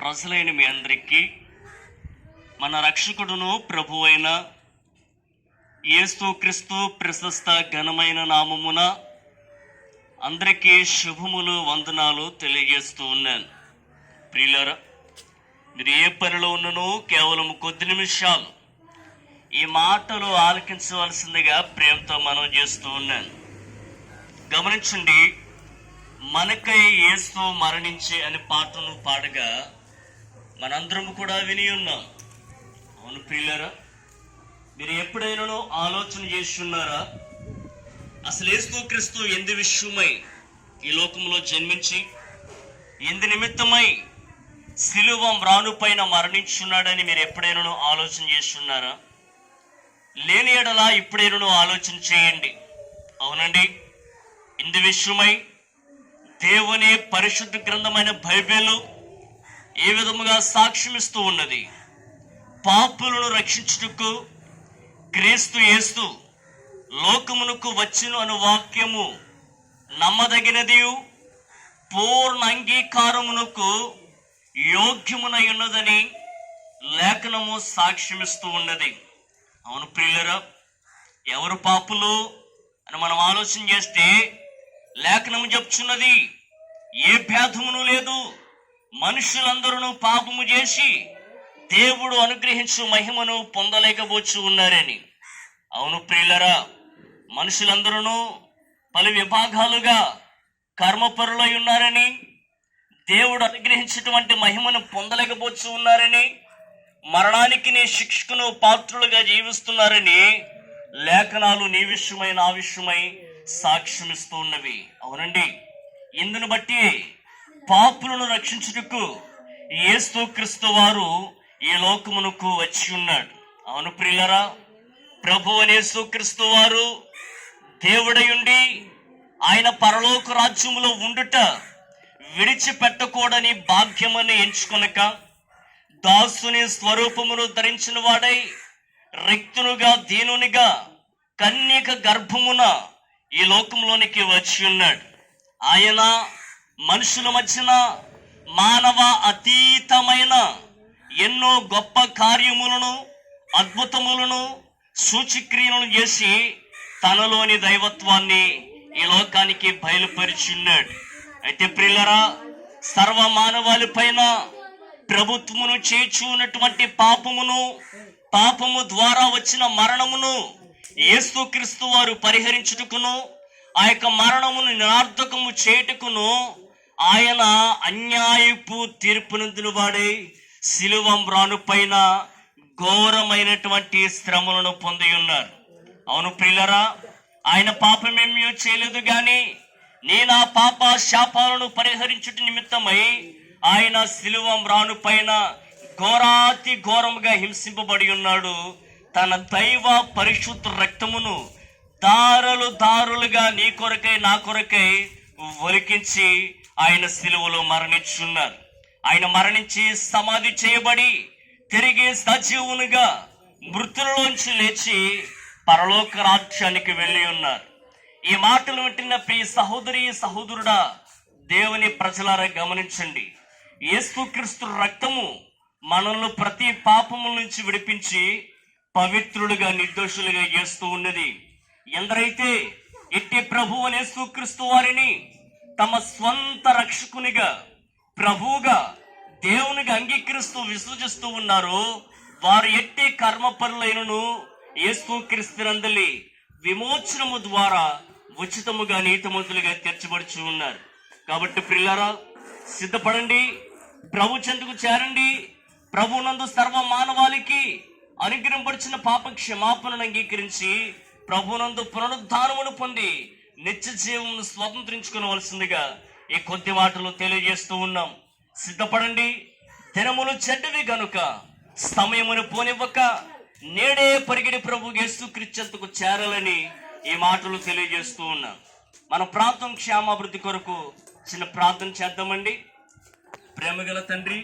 ప్రజలైన మీ అందరికీ మన రక్షకుడును ప్రభు అయిన యేసుక్రీస్తు ప్రశస్త ఘనమైన నామమున అందరికీ శుభములు వందనాలు తెలియజేస్తూ ఉన్నాను. ప్రియులారా, మీరు ఏ పనిలో ఉన్ననో కేవలం కొద్ది నిమిషాలు ఈ మాటలు ఆలకించవలసిందిగా ప్రేమతో మనం చేస్తూ ఉన్నాను. గమనించండి, మనకై యేసు మరణించే అనే పాటను పాడగా మనందరం కూడా విని ఉన్నాం. అవును ప్రియులారా, మీరు ఎప్పుడైనా ఆలోచన చేసి ఉన్నారా? అసలు యేసుక్రీస్తు ఎందు విషయమై ఈ లోకంలో జన్మించి ఎందు నిమిత్తమై సిలువ మ్రానుపైన మరణించున్నాడని మీరు ఎప్పుడైనా ఆలోచన చేస్తున్నారా? లేని ఎడలా ఇప్పుడైనా ఆలోచన చేయండి. అవునండి, ఇందు విషయమై దేవుని పరిశుద్ధ గ్రంథమైన బైబిల్ ఏ విధముగా సాక్ష్యమిస్తూ ఉన్నది. పాపులను రక్షించుటకు క్రీస్తు యేసు లోకమునకు వచ్చును అను వాక్యము నమ్మదగినది, పూర్ణ అంగీకారమునకు యోగ్యమునై ఉన్నదని లేఖనము సాక్ష్యమిస్తూ ఉన్నది. అవును ప్రియులరా, ఎవరు పాపులు అని మనం ఆలోచన చేస్తే లేఖనము చెప్తున్నది ఏ భేదమును లేదు, మనుషులందరూ పాపము చేసి దేవుడు అనుగ్రహించు మహిమను పొందలేకపోవచ్చు ఉన్నారని. అవును ప్రియులరా, మనుషులందరూ పలు విభాగాలుగా కర్మపరులై ఉన్నారని, దేవుడు అనుగ్రహించినటువంటి మహిమను పొందలేకపోవచ్చు ఉన్నారని, మరణానికి నీ శిక్షకును పాత్రులుగా జీవిస్తున్నారని లేఖనాలు నీ విషయమై నా విషయమై సాక్ష్యమిస్తూ ఉన్నవి. అవునండి, ఇందును బట్టి పాపులను రక్షించుటకు యేసుక్రీస్తు వారు ఈ లోకమునకు వచ్చి ఉన్నాడు. అవును ప్రియులరా, ప్రభు అనే యేసుక్రీస్తు వారు దేవుడై ఉండి ఆయన పరలోక రాజ్యములో ఉండుట విడిచిపెట్టకూడని భాగ్యమని ఎంచుకొనక దాసుని స్వరూపమును ధరించిన వాడై రిక్తునుగా దీనునిగా కన్యక గర్భమున ఈ లోకంలోనికి వచ్చి ఉన్నాడు. ఆయన మనుషుల మధ్యన మానవ అతీతమైన ఎన్నో గొప్ప కార్యములను అద్భుతములను సూచక్రియలను చేసి తనలోని దైవత్వాన్ని ఈ లోకానికి బయలుపరిచి ఉన్నాడు. అయితే ప్రియులరా, సర్వ మానవాళి పైన ప్రభుత్వమును చేర్చున్నటువంటి పాపము ద్వారా వచ్చిన మరణమును యేసుక్రీస్తు వారు పరిహరించుటకును, ఆ యొక్క మరణమును నిరర్థకము చేయుటకును ఆయన అన్యాయపు తీర్పునందున వాడై సిలువ మ్రానుపైన ఘోరమైనటువంటి శ్రమలను పొంది ఉన్నారు. అవును ప్రియులరా, ఆయన పాపమేమీ చేయలేదు గాని నేను ఆ పాప శాపాలను పరిహరించుట నిమిత్తమై ఆయన సిలువ మ్రానుపైన ఘోరాతి ఘోరముగా హింసింపబడి ఉన్నాడు. తన దైవ పరిశుద్ధ రక్తమును దారులుగా నీ కొరకై నా కొరకై ఒలికించి ఆయన సిలువలో మరణించున్నారు. ఆయన మరణించి సమాధి చేయబడి తిరిగి సజీవునిగా మృతులలోంచి లేచి పరలోక రాజ్యానికి వెళ్ళి ఉన్నారు. ఈ మాటలు వింటున్న ప్రియ సహోదరి సహోదరుడా, దేవుని ప్రజలారా గమనించండి, యేసుక్రీస్తు రక్తము మనల్ని ప్రతి పాపము నుంచి విడిపించి పవిత్రులుగా నిర్దోషులుగా చేస్తూ ఉన్నది. ఎందరైతే ఇట్టి ప్రభు అనే యేసుక్రీస్తు వారిని తమ స్వంత రక్షకునిగా ప్రభువుగా దేవునిగా అంగీకరిస్తూ విశ్వసిస్తూ ఉన్నారో వారు ఎట్టి కర్మపరులైనను యేసుక్రీస్తునందలి విమోచనము ద్వారా ఉచితముగా నీతిమంతులుగా తీర్చబడుచు ఉన్నారు. కాబట్టి ప్రియులారా, సిద్ధపడండి, ప్రభు చెంతకు చేరండి. ప్రభునందు సర్వ మానవాళికి అనుగ్రహింపడిచిన పాప క్షమాపణను అంగీకరించి ప్రభునందు పునరుద్ధానమును పొంది నిత్య జీవమును స్వతంత్రించుకోవలసిందిగా ఈ కొద్ది మాటలు తెలియజేస్తూ ఉన్నాం. సిద్ధపడండి, దినములు చెడ్డవి గనుక సమయమును పోనివ్వక నేడే పరిగిడి ప్రభు యేసుక్రీస్తుకు చేరాలని ఈ మాటలు తెలియజేస్తూ ఉన్నాం. మన ప్రాంతం క్షేమాభివృద్ధి కొరకు చిన్న ప్రార్థన చేద్దామండి. ప్రేమగల తండ్రి,